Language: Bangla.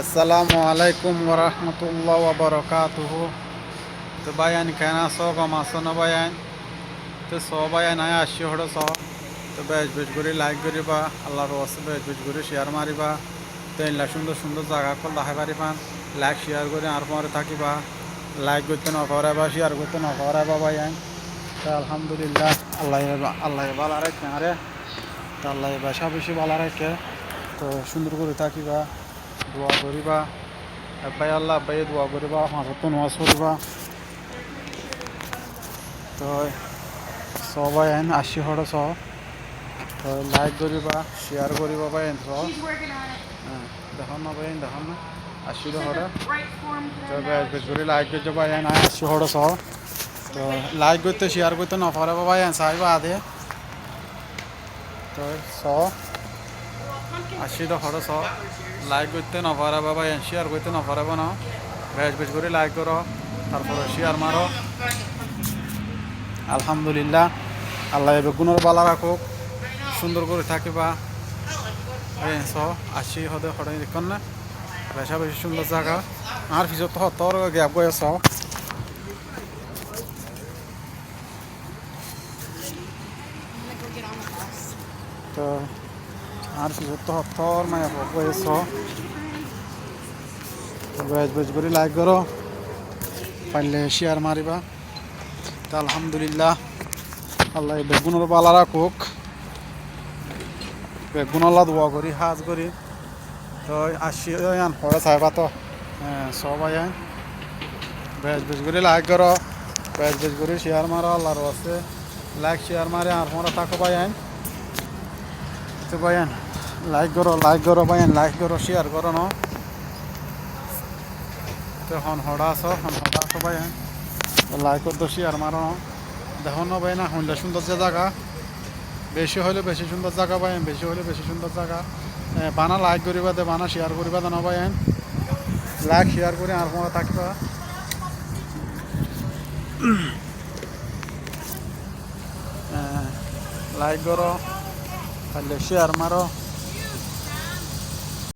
আসসালামু আলাইকুম ওরহমতুল্লাহ ওবরকাতুহু। তো বায়ান কেন আছো গম আছো না বায়ান? তো স বায়ান আয় আসি হড়ো স। তো বেশ বেশ করে লাইক করিবা, আল্লাহর ওয়াস্তে বেশ বেশ করে শেয়ার মারিবা। তো এলা সুন্দর সুন্দর জায়গা কল দেখাই পারিবান। লাইক শেয়ার করে আর পরে থাকিবা। লাইক করতে নকরাইবা, শেয়ার করতে নকরাইবা বায়ান। তো আলহামদুলিল্লাহ আল্লাহ আল্লাহ ভালো রাখে আরে। তো আল্লাহ বেশা বেশি ভালো রাখে। তো সুন্দর করে থাকিবা, দোয়া করিবা। আব্বাই আল্লাহ আব্বাই দোয়া করিবা, মাঝে নামাজ পড়িবা। তো সবাই আইন আসি হড় স। তো লাইক করিবা, শেয়ার করিবা বাই এন স। হ্যাঁ দেখুন না বাই দেখুন না আসি হড়ে। তো বেশ বেশ করে লাইক করছে বাই আইন আসি হড় স। তো লাইক করতে শেয়ার করতে না পারে বাই আইন চাইবা আদে। তো স আসি হড় স। লাইক করতে না পারে বাবা শেয়ার করতে না পারব না। বেশ বেশ করে লাইক করো, তারপরে শেয়ার মারো। আলহামদুলিল্লাহ আল্লাহ এবার গুণের বালা রাখুক, সুন্দর করে থাকিবা। আসি হদে হঠাৎ দেখুন না বেশা বেশি সুন্দর জায়গা। আর পিছত তোর গ্যাপ গয়ে আস। তো আর পিছত তোর মায়া গয়ে আস। বেশ বেশ করে লাইক করো, পারলে শেয়ার মারিবা। তো আলহামদুলিল্লাহ আল্লাহ বেগুনের বালা রাখুক, বেগুন আল্লাহ দোয়া করি হাজ করি। তো আসি আন পরে চাইবা তো সবাই আইন বেশ বেশ করে লাইক করো, বেশ বেশ করে শেয়ার মারো। আল্লাহর আছে লাইক শেয়ার মারে আর পরে থাকো ভাই আইন। তো ভাই আইন লাইক করো ভাই আইন, লাইক করো শেয়ার করো ন। তো হন হড়া আছো ভাই আইন লাইক করতো শেয়ার মারো ন। দেখো না ভাই না হইলে সুন্দর যে জায়গা, বেশি হইলে বেশি সুন্দর জায়গা পাই, বেশি হইলে বেশি সুন্দর জায়গা। বানা লাইক করিবা দে, বানা শেয়ার করিবা দে না ভাই লাইক শেয়ার করে আর পরে থাকবা। লাইক করো, তাহলে শেয়ার মারো।